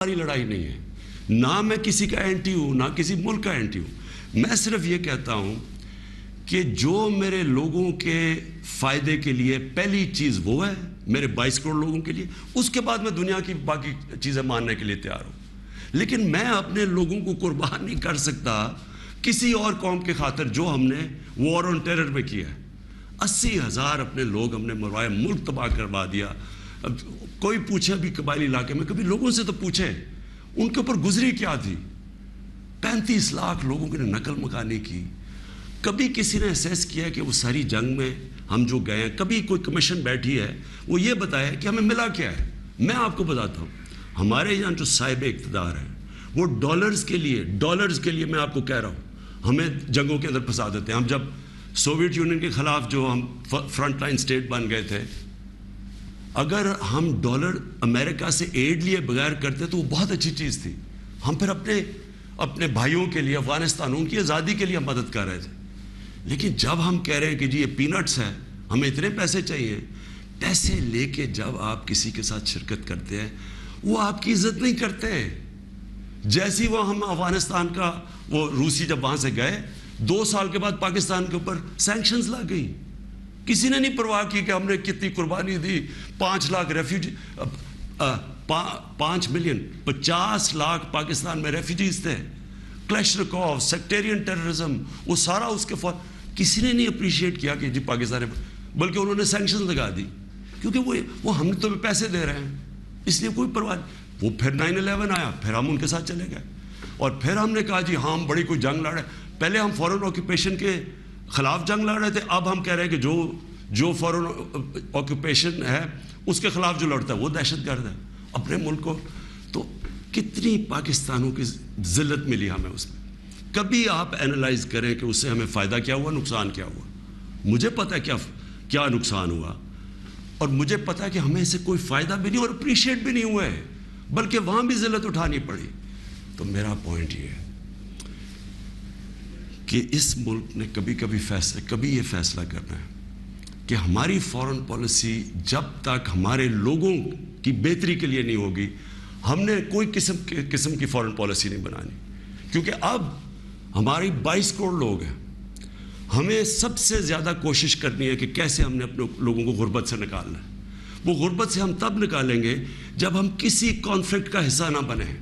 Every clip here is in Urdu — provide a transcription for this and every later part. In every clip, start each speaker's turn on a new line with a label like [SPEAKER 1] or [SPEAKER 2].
[SPEAKER 1] ہماری لڑائی نہیں ہے، نہ میں کسی کا اینٹی ہوں نہ کسی ملک کا اینٹی ہوں. میں صرف یہ کہتا ہوں کہ جو میرے لوگوں کے فائدے کے لیے پہلی چیز وہ ہے میرے 22 کروڑ لوگوں کے لیے، اس کے بعد میں دنیا کی باقی چیزیں ماننے کے لیے تیار ہوں. لیکن میں اپنے لوگوں کو قربان نہیں کر سکتا کسی اور قوم کے خاطر جو ہم نے وار آن ٹیرر میں کیا ہے. 80,000 اپنے لوگ ہم نے مروایا، ملک تباہ کروا دیا. اب کوئی پوچھے بھی قبائلی علاقے میں، کبھی لوگوں سے تو پوچھے ان کے اوپر گزری کیا تھی. 35 لاکھ لوگوں کی نقل مکانی کی. کبھی کسی نے اسیس کیا کہ وہ ساری جنگ میں ہم جو گئے ہیں، کبھی کوئی کمیشن بیٹھی ہے وہ یہ بتایا کہ ہمیں ملا کیا ہے؟ میں آپ کو بتاتا ہوں، ہمارے یہاں جو صاحب اقتدار ہے وہ ڈالرز کے لیے میں آپ کو کہہ رہا ہوں ہمیں جنگوں کے اندر پھنسا دیتے ہیں. ہم جب سوویت یونین کے خلاف جو ہم فرنٹ لائن سٹیٹ بن گئے تھے، اگر ہم ڈالر امریکہ سے ایڈ لیے بغیر کرتے تو وہ بہت اچھی چیز تھی. ہم پھر اپنے بھائیوں کے لیے، افغانستانوں کی آزادی کے لیے مدد کر رہے تھے. لیکن جب ہم کہہ رہے ہیں کہ جی یہ پینٹس ہے، ہمیں اتنے پیسے چاہیے، پیسے لے کے جب آپ کسی کے ساتھ شرکت کرتے ہیں وہ آپ کی عزت نہیں کرتے. جیسی وہ ہم افغانستان کا وہ روسی جب وہاں سے گئے 2 سال کے بعد پاکستان کے اوپر سینکشنز لگ گئی. کسی نے نہیں پرواہ کی کہ ہم نے کتنی قربانی دی. 5 لاکھ ریفیوجی، 5 ملین 50 لاکھ پاکستان میں ریفیوجیز تھے. کلیشنکوف، سیکٹیرین ٹیررزم، وہ سارا اس کے کسی نے نہیں اپریشیٹ کیا کہ جی پاکستان، بلکہ انہوں نے سینکشن لگا دی کیونکہ وہ ہم تو پیسے دے رہے ہیں، اس لیے کوئی پرواہ نہیں. وہ پھر 9/11 آیا، پھر ہم ان کے ساتھ چلے گئے اور پھر ہم نے کہا جی ہاں ہم بڑی کوئی جنگ لڑ رہے ہیں. پہلے ہم فورن آکوپیشن کے خلاف جنگ لڑ رہے تھے، اب ہم کہہ رہے ہیں کہ جو فورن آکوپیشن ہے اس کے خلاف جو لڑتا ہے وہ دہشت گرد ہے. اپنے ملک کو تو کتنی پاکستانوں کی ذلت ملی ہمیں اس میں. کبھی آپ اینالائز کریں کہ اس سے ہمیں فائدہ کیا ہوا، نقصان کیا ہوا. مجھے پتہ ہے کیا نقصان ہوا، اور مجھے پتہ ہے کہ ہمیں اس سے کوئی فائدہ بھی نہیں اور اپریشیٹ بھی نہیں ہوا ہے، بلکہ وہاں بھی ذلت اٹھانی پڑی. تو میرا پوائنٹ یہ ہے کہ اس ملک نے کبھی یہ فیصلہ کرنا ہے کہ ہماری فورن پالیسی جب تک ہمارے لوگوں کی بہتری کے لیے نہیں ہوگی، ہم نے کوئی قسم کی فورن پالیسی نہیں بنانی. کیونکہ اب ہماری 22 کروڑ لوگ ہیں، ہمیں سب سے زیادہ کوشش کرنی ہے کہ کیسے ہم نے اپنے لوگوں کو غربت سے نکالنا ہے. وہ غربت سے ہم تب نکالیں گے جب ہم کسی کانفلکٹ کا حصہ نہ بنیں،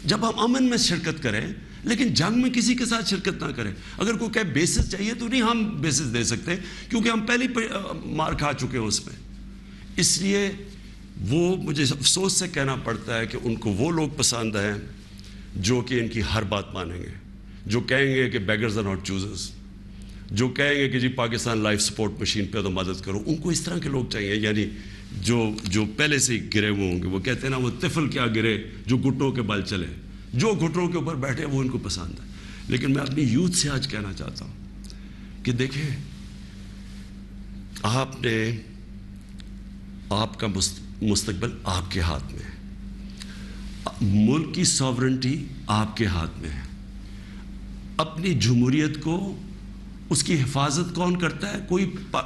[SPEAKER 1] جب ہم امن میں شرکت کریں لیکن جنگ میں کسی کے ساتھ شرکت نہ کریں. اگر کوئی کہے بیسس چاہیے تو نہیں، ہم بیسس دے سکتے کیونکہ ہم پہلے مار کھا چکے ہیں اس میں. اس لیے وہ مجھے افسوس سے کہنا پڑتا ہے کہ ان کو وہ لوگ پسند ہیں جو کہ ان کی ہر بات مانیں گے، جو کہیں گے کہ بیگرز آر ناٹ چوزرز، جو کہیں گے کہ جی پاکستان لائف سپورٹ مشین پہ تو مدد کرو. ان کو اس طرح کے لوگ چاہیے، یعنی جو پہلے سے ہی گرے ہوئے ہوں گے. وہ کہتے ہیں نا وہ طفل کیا گرے جو گھٹنوں کے بل چلے، جو گھٹنوں کے اوپر بیٹھے وہ ان کو پسند ہے. لیکن میں اپنی یوتھ سے آج کہنا چاہتا ہوں کہ دیکھیں، آپ کا مستقبل آپ کے ہاتھ میں ہے، ملک کی ساورنٹی آپ کے ہاتھ میں ہے. اپنی جمہوریت کو، اس کی حفاظت کون کرتا ہے؟ کوئی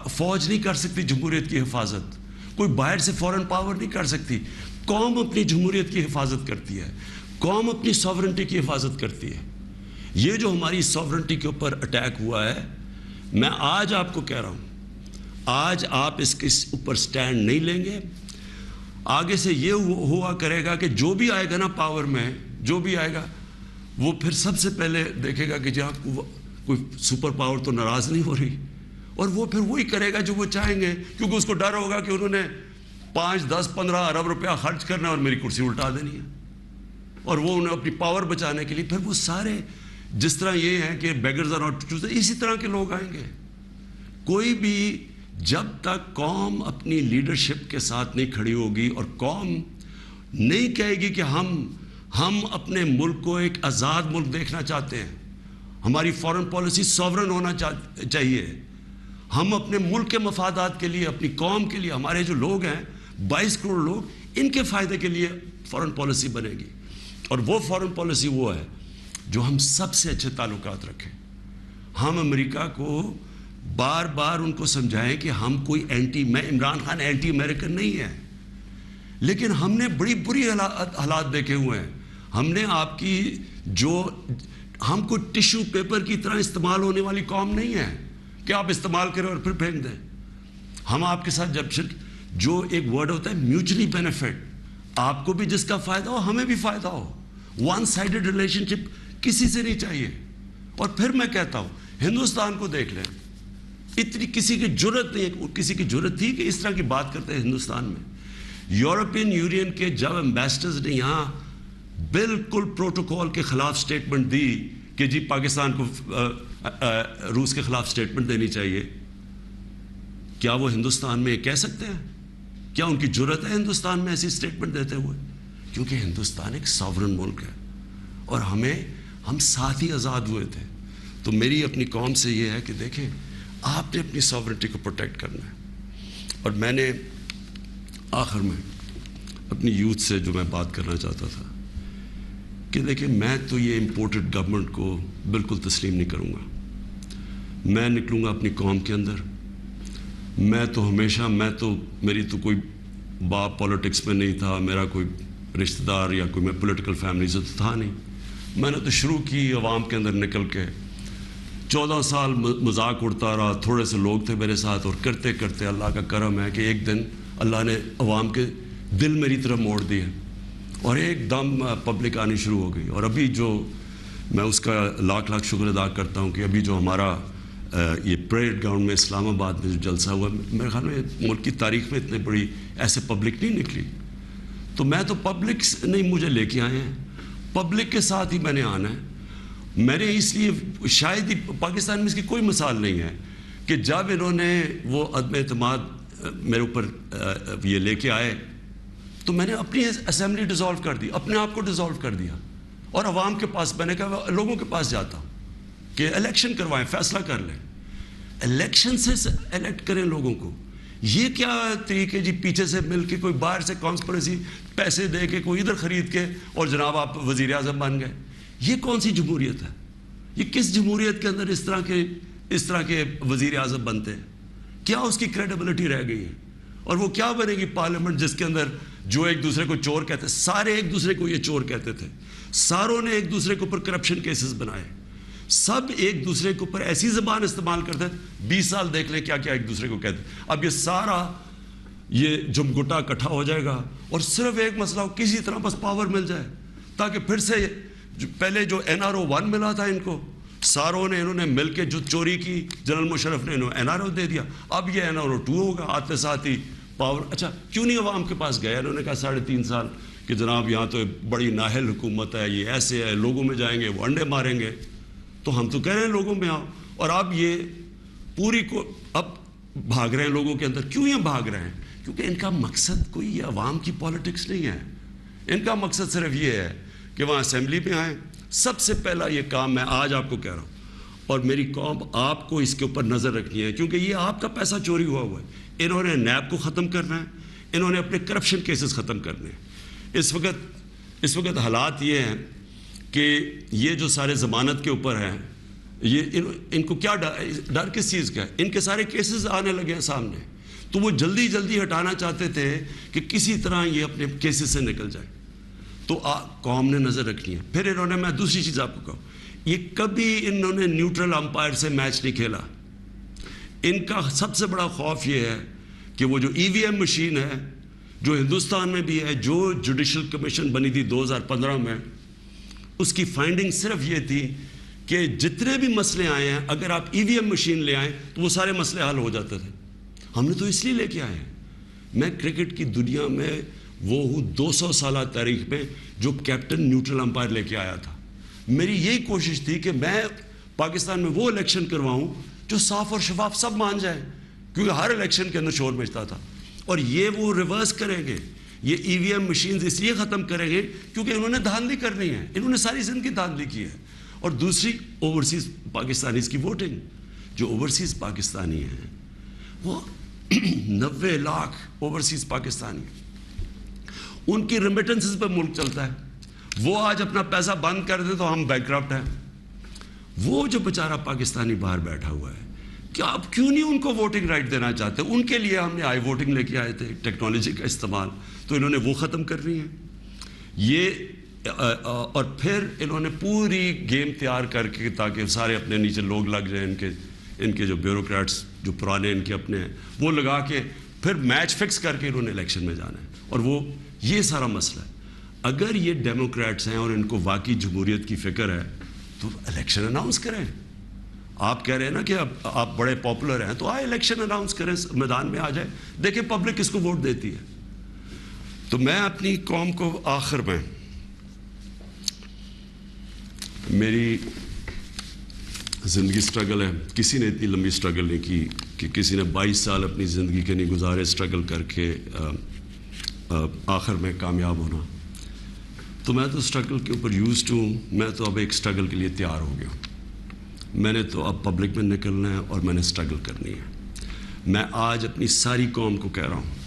[SPEAKER 1] فوج نہیں کر سکتی جمہوریت کی حفاظت، کوئی باہر سے فورن پاور نہیں کر سکتی. قوم اپنی جمہوریت کی حفاظت کرتی ہے، قوم اپنی ساورنٹی کی حفاظت کرتی ہے. یہ جو ہماری ساورنٹی کے اوپر اٹیک ہوا ہے، میں آج آپ کو کہہ رہا ہوں، آج آپ اس کے اوپر سٹینڈ نہیں لیں گے، آگے سے یہ ہوا کرے گا کہ جو بھی آئے گا نا پاور میں، جو بھی آئے گا وہ پھر سب سے پہلے دیکھے گا کہ جی آپ کو کوئی سپر پاور تو ناراض نہیں ہو رہی، اور وہ پھر وہی کرے گا جو وہ چاہیں گے، کیونکہ اس کو ڈر ہوگا کہ انہوں نے 5, 10, 15 ارب روپیہ خرچ کرنا ہے اور میری کرسی الٹا دینی ہے. اور وہ انہیں اپنی پاور بچانے کے لیے پھر وہ سارے، جس طرح یہ ہیں کہ بیگرز آر ناٹ چوزرز، اسی طرح کے لوگ آئیں گے. کوئی بھی جب تک قوم اپنی لیڈرشپ کے ساتھ نہیں کھڑی ہوگی اور قوم نہیں کہے گی کہ ہم اپنے ملک کو ایک آزاد ملک دیکھنا چاہتے ہیں، ہماری فورن پالیسی ساورن ہونا چاہیے، ہم اپنے ملک کے مفادات کے لیے، اپنی قوم کے لیے، ہمارے جو لوگ ہیں 22 کروڑ لوگ، ان کے فائدے کے لیے فورن پالیسی بنے گی. اور وہ فورن پالیسی وہ ہے جو ہم سب سے اچھے تعلقات رکھیں. ہم امریکہ کو بار ان کو سمجھائیں کہ ہم کوئی میں عمران خان اینٹی امریکن نہیں ہے، لیکن ہم نے بڑی بری حالات دیکھے ہوئے ہیں. ہم نے آپ کی ہم کو ٹیشو پیپر کی طرح استعمال ہونے والی قوم نہیں ہے کہ آپ استعمال کریں اور پھر پھینک دیں. ہم آپ کے ساتھ جو ایک ورڈ ہوتا ہے میوچلی بینیفٹ, آپ کو بھی جس کا فائدہ ہو ہمیں بھی فائدہ ہو. ون سائیڈڈ ریلیشن شپ کسی سے نہیں چاہیے. اور پھر میں کہتا ہوں ہندوستان کو دیکھ لیں, اتنی کسی کی جرت نہیں ہے, کسی کی جرت تھی کہ اس طرح کی بات کرتے ہیں ہندوستان میں. یورپین یونین کے جب ایمبیسڈرز نے یہاں بالکل پروٹوکول کے خلاف سٹیٹمنٹ دی کہ جی پاکستان کو روس کے خلاف سٹیٹمنٹ دینی چاہیے, کیا وہ ہندوستان میں کہہ سکتے ہیں؟ کیا ان کی جرت ہے ہندوستان میں ایسی سٹیٹمنٹ دیتے ہوئے؟ کیونکہ ہندوستان ایک ساورن ملک ہے اور ہم ساتھ ہی آزاد ہوئے تھے. تو میری اپنی قوم سے یہ ہے کہ دیکھیں آپ نے اپنی ساورنٹی کو پروٹیکٹ کرنا ہے. اور میں نے آخر میں اپنی یوتھ سے جو میں بات کرنا چاہتا تھا کہ دیکھیں میں تو یہ امپورٹڈ گورنمنٹ کو بالکل تسلیم نہیں کروں گا. میں نکلوں گا اپنی قوم کے اندر. میں تو میری تو کوئی باپ پولیٹکس میں نہیں تھا, میرا کوئی رشتہ دار یا کوئی میں پولیٹیکل فیملی سے تو تھا نہیں. میں نے تو شروع کی عوام کے اندر نکل کے 14 سال مذاق اڑتا رہا. تھوڑے سے لوگ تھے میرے ساتھ اور کرتے کرتے اللہ کا کرم ہے کہ ایک دن اللہ نے عوام کے دل میری طرف موڑ دیے اور ایک دم پبلک آنی شروع ہو گئی. اور ابھی جو میں اس کا لاکھ شکر ادا کرتا ہوں کہ ابھی جو ہمارا یہ پریڈ گراؤنڈ میں اسلام آباد میں جو جلسہ ہوا, میرے خیال میں ملک کی تاریخ میں اتنے بڑی ایسے پبلک نہیں نکلی. تو میں تو پبلک نہیں مجھے لے کے آئے ہیں, پبلک کے ساتھ ہی میں نے آنا ہے. میں نے اس لیے شاید ہی پاکستان میں اس کی کوئی مثال نہیں ہے کہ جب انہوں نے وہ عدم اعتماد میرے اوپر یہ لے کے آئے تو میں نے اپنی اسمبلی ڈیزالو کر دی, اپنے آپ کو ڈیزالو کر دیا اور عوام کے پاس میں نے کہا لوگوں کے پاس جاتا ہوں کہ الیکشن کروائیں, فیصلہ کر لیں, الیکشن سے الیکٹ کریں لوگوں کو. یہ کیا طریقے جی پیچھے سے مل کے کوئی باہر سے کانسپریسی پیسے دے کے کوئی ادھر خرید کے اور جناب آپ وزیر اعظم بن گئے. یہ کون سی جمہوریت ہے؟ یہ کس جمہوریت کے اندر اس طرح کے وزیر اعظم بنتے ہیں؟ کیا اس کی کریڈیبلٹی رہ گئی ہے؟ اور وہ کیا بنے گی پارلیمنٹ جس کے اندر جو ایک دوسرے کو چور کہتے, سارے ایک دوسرے کو یہ چور کہتے تھے, ساروں نے ایک دوسرے کے اوپر کرپشن کیسز بنائے, سب ایک دوسرے کے اوپر ایسی زبان استعمال کرتے تھے. 20 سال دیکھ لیں کیا کیا ایک دوسرے کو کہتے. اب یہ سارا یہ جمگٹا اکٹھا ہو جائے گا اور صرف ایک مسئلہ ہو, کسی طرح بس پاور مل جائے تاکہ پھر سے پہلے جو NRO 1 ملا تھا ان کو, ساروں نے انہوں نے مل کے جو چوری کی, جنرل مشرف نے انہوں NRO دے دیا. اب یہ NRO 2 ہوگا, آتے ساتھ ہی پاور. اچھا کیوں نہیں عوام کے پاس گیا؟ انہوں نے کہا 3.5 سال کہ جناب یہاں تو بڑی نااہل حکومت ہے, یہ ایسے ہے, لوگوں میں جائیں گے وہ انڈے ماریں گے. تو ہم تو کہہ رہے ہیں لوگوں میں آؤ, اور اب یہ پوری کو اب بھاگ رہے ہیں لوگوں کے اندر. کیوں یہ بھاگ رہے ہیں؟ کیونکہ ان کا مقصد کوئی یہ عوام کی پالیٹکس نہیں ہے. ان کا مقصد صرف یہ ہے کہ وہاں اسمبلی میں آئیں. سب سے پہلا یہ کام میں آج آپ کو کہہ رہا ہوں, اور میری قوم آپ کو اس کے اوپر نظر رکھنی ہے کیونکہ یہ آپ کا پیسہ چوری ہوا ہے. انہوں نے نیب کو ختم کرنا ہے, انہوں نے اپنے کرپشن کیسز ختم کرنے ہیں. اس وقت حالات یہ ہیں کہ یہ جو سارے ضمانت کے اوپر ہیں, یہ ان کو کیا ڈر کس چیز کا ہے؟ ان کے سارے کیسز آنے لگے ہیں سامنے, تو وہ جلدی ہٹانا چاہتے تھے کہ کسی طرح یہ اپنے کیسز سے نکل جائے. تو قوم نے نظر رکھنی ہے. پھر انہوں نے, میں دوسری چیز آپ کو کہوں, یہ کبھی انہوں نے نیوٹرل امپائر سے میچ نہیں کھیلا. ان کا سب سے بڑا خوف یہ ہے کہ وہ جو EVM مشین ہے جو ہندوستان میں بھی ہے, جو جوڈیشل کمیشن بنی تھی 2015 میں, اس کی فائنڈنگ صرف یہ تھی کہ جتنے بھی مسئلے آئے ہیں اگر آپ EVM مشین لے آئیں تو وہ سارے مسئلے حل ہو جاتے تھے. ہم نے تو اس لیے لے کے آئے ہیں. میں کرکٹ کی دنیا میں وہ ہوں 200 سالہ تاریخ میں جو کیپٹن نیوٹرل امپائر لے کے آیا تھا. میری یہی کوشش تھی کہ میں پاکستان میں وہ الیکشن کرواؤں جو صاف اور شفاف سب مان جائیں, کیونکہ ہر الیکشن کے اندر شور مچتا تھا. اور یہ وہ ریورس کریں گے, یہ EVM مشینز اس لیے ختم کریں گے کیونکہ انہوں نے دھاندلی کرنی ہے. انہوں نے ساری زندگی دھاندلی کی ہے. اور دوسری اوورسیز پاکستانیز کی ووٹنگ, جو اوورسیز پاکستانی ہیں وہ 90 لاکھ اوورسیز پاکستانی, ان کی ریمیٹنسز پہ ملک چلتا ہے. وہ آج اپنا پیسہ بند کر دے تو ہم بینکرپٹ ہیں. وہ جو بیچارہ پاکستانی باہر بیٹھا ہوا ہے کہ آپ کیوں نہیں ان کو ووٹنگ رائٹ دینا چاہتے؟ ان کے لیے ہم نے آئی ووٹنگ لے کے آئے تھے، ٹیکنالوجی کا استعمال، تو انہوں نے وہ ختم کر رہی ہیں یہ، اور پھر انہوں نے پوری گیم تیار کر کے تاکہ سارے اپنے نیچے لوگ لگ جائیں، ان کے جو بیوروکریٹس جو پرانے ان کے اپنے ہیں وہ لگا کے پھر میچ فکس کر کے انہوں نے الیکشن میں جانا ہے، اور وہ یہ سارا مسئلہ ہے۔ اگر یہ ڈیموکریٹس ہیں اور ان کو واقعی جمہوریت کی فکر ہے تو الیکشن اناؤنس کریں۔ آپ کہہ رہے ہیں نا کہ اب آپ بڑے پاپولر ہیں، تو آئے الیکشن اناؤنس کریں، میدان میں آ جائے، دیکھیں پبلک کس کو ووٹ دیتی ہے۔ تو میں اپنی قوم کو آخر میں، میری زندگی سٹرگل ہے، کسی نے اتنی لمبی سٹرگل نہیں کی کہ کسی نے 22 سال اپنی زندگی کے نہیں گزارے سٹرگل کر کے آخر میں کامیاب ہونا۔ تو میں تو سٹرگل کے اوپر یوزڈ ہوں، میں تو اب ایک سٹرگل کے لیے تیار ہو گیا ہوں۔ میں نے تو اب پبلک میں نکلنا ہے اور میں نے سٹرگل کرنی ہے۔ میں آج اپنی ساری قوم کو کہہ رہا ہوں،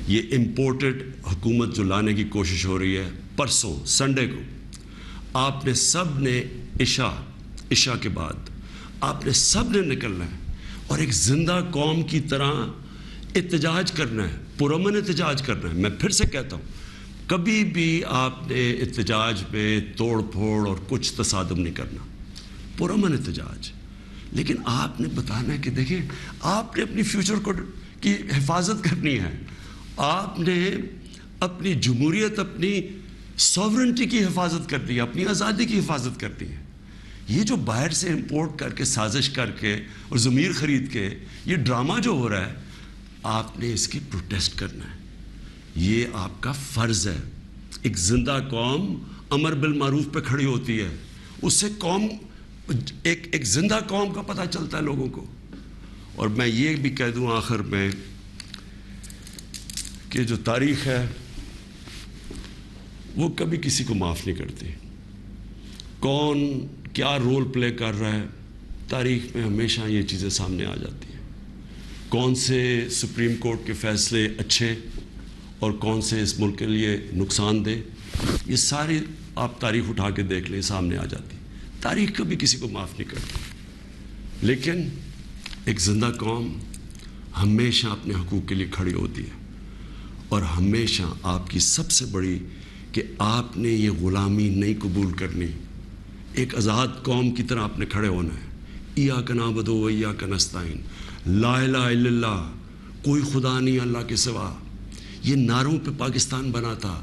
[SPEAKER 1] یہ امپورٹڈ حکومت جو لانے کی کوشش ہو رہی ہے، پرسوں سنڈے کو آپ نے سب نے عشاء کے بعد آپ نے سب نے نکلنا ہے اور ایک زندہ قوم کی طرح احتجاج کرنا ہے، پرامن احتجاج کرنا ہے۔ میں پھر سے کہتا ہوں، کبھی بھی آپ نے احتجاج میں توڑ پھوڑ اور کچھ تصادم نہیں کرنا، پرامن احتجاج۔ لیکن آپ نے بتانا ہے کہ دیکھیں، آپ نے اپنی فیوچر کو کی حفاظت کرنی ہے، آپ نے اپنی جمہوریت، اپنی ساورنٹی کی حفاظت کرنی ہے، اپنی آزادی کی حفاظت کرنی ہے۔ یہ جو باہر سے امپورٹ کر کے سازش کر کے اور ضمیر خرید کے یہ ڈرامہ جو ہو رہا ہے، آپ نے اس کی پروٹیسٹ کرنا ہے، یہ آپ کا فرض ہے۔ ایک زندہ قوم امر بالمعروف پہ کھڑی ہوتی ہے، اس سے قوم ایک زندہ قوم کا پتہ چلتا ہے لوگوں کو۔ اور میں یہ بھی کہہ دوں آخر میں کہ جو تاریخ ہے وہ کبھی کسی کو معاف نہیں کرتی۔ کون کیا رول پلے کر رہا ہے، تاریخ میں ہمیشہ یہ چیزیں سامنے آ جاتی ہیں۔ کون سے سپریم کورٹ کے فیصلے اچھے اور کون سے اس ملک کے لیے نقصان دہ، یہ ساری آپ تاریخ اٹھا کے دیکھ لیں، سامنے آ جاتی۔ تاریخ کبھی کسی کو معاف نہیں کرتی، لیکن ایک زندہ قوم ہمیشہ اپنے حقوق کے لیے کھڑی ہوتی ہے، اور ہمیشہ آپ کی سب سے بڑی کہ آپ نے یہ غلامی نہیں قبول کرنی، ایک آزاد قوم کی طرح آپ نے کھڑے ہونا ہے۔ ایاک نعبد و ایاک نستعین، لا الہ الا اللہ، کوئی خدا نہیں اللہ کے سوا۔ یہ نعروں پہ پاکستان بنا تھا،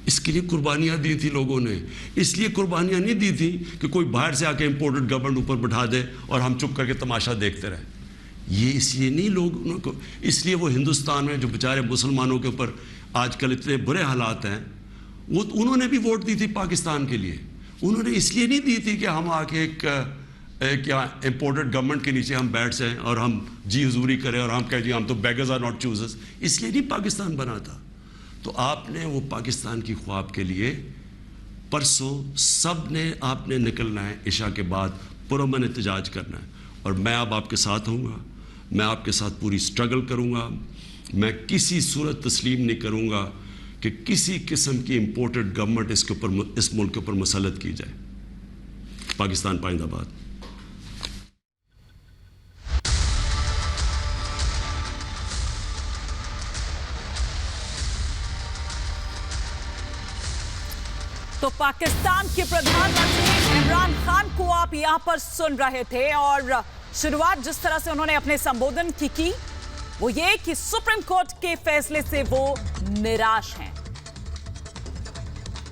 [SPEAKER 1] اس کے لیے قربانیاں دی تھی لوگوں نے۔ اس لیے قربانیاں نہیں دی تھی کہ کوئی باہر سے آ کے امپورٹڈ گورنمنٹ اوپر بٹھا دے اور ہم چپ کر کے تماشا دیکھتے رہے۔ یہ اس لیے نہیں لوگوں کو، اس لیے وہ ہندوستان میں جو بیچارے مسلمانوں کے اوپر آج کل اتنے برے حالات ہیں، وہ انہوں نے بھی ووٹ دی تھی پاکستان کے لیے۔ انہوں نے اس لیے نہیں دی تھی کہ ہم آ کے ایک امپورٹڈ گورنمنٹ کے نیچے ہم بیٹھ جائیں اور ہم جی حضوری کریں اور ہم کہیں جی ہم تو بیگرز آر ناٹ چوزرز، اس لیے نہیں پاکستان بنا تھا۔ تو آپ نے وہ پاکستان کی خواب کے لیے پرسوں سب نے آپ نے نکلنا ہے، عشاء کے بعد پرامن احتجاج کرنا ہے، اور میں اب آپ کے ساتھ ہوں گا، میں آپ کے ساتھ پوری سٹرگل کروں گا۔ میں کسی صورت تسلیم نہیں کروں گا کہ کسی قسم کی امپورٹڈ گورنمنٹ اس ملک کے اوپر مسلط کی جائے۔ پاکستان پائندہ باد۔
[SPEAKER 2] تو پاکستان کے پردھان منتری عمران خان کو آپ یہاں پر سن رہے تھے، اور شروعات جس طرح سے انہوں نے اپنے سمبودھن کی وہ یہ کہ سپریم کورٹ کے فیصلے سے وہ نراش ہیں،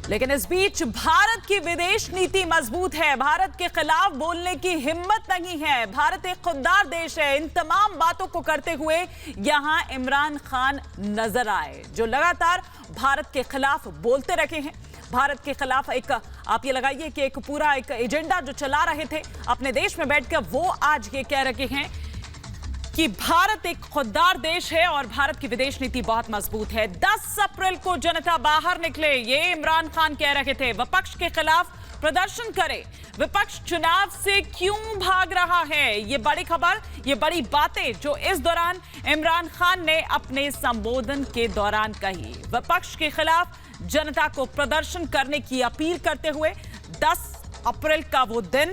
[SPEAKER 2] لیکن اس بیچ بھارت کی ودیش نیتی مضبوط ہے، بھارت کے خلاف بولنے کی ہمت نہیں ہے، بھارت ایک خوددار دیش ہے۔ ان تمام باتوں کو کرتے ہوئے یہاں عمران خان نظر آئے، جو لگاتار بھارت کے خلاف بولتے رہے ہیں، بھارت کے خلاف ایک آپ یہ لگائیے کہ ایک پورا ایک ایجنڈا جو چلا رہے تھے اپنے دیش میں بیٹھ کر، وہ آج یہ کہہ رہے ہیں کہ بھارت ایک خوددار دیش ہے اور بھارت کی ودیش نیتی بہت مضبوط ہے۔ 10 اپریل کو جنتا باہر نکلے، یہ عمران خان کہہ رہے تھے، وپکش کے خلاف پردرشن کرے، وپکش چناو سے کیوں بھاگ رہا ہے، یہ بڑی خبر، یہ بڑی باتیں جو اس دوران عمران خان نے اپنے سمبودھن کے دوران کہی، وپکش کے خلاف جنتا کو پردرشن کرنے کی اپیل کرتے ہوئے 10 اپریل کا وہ دن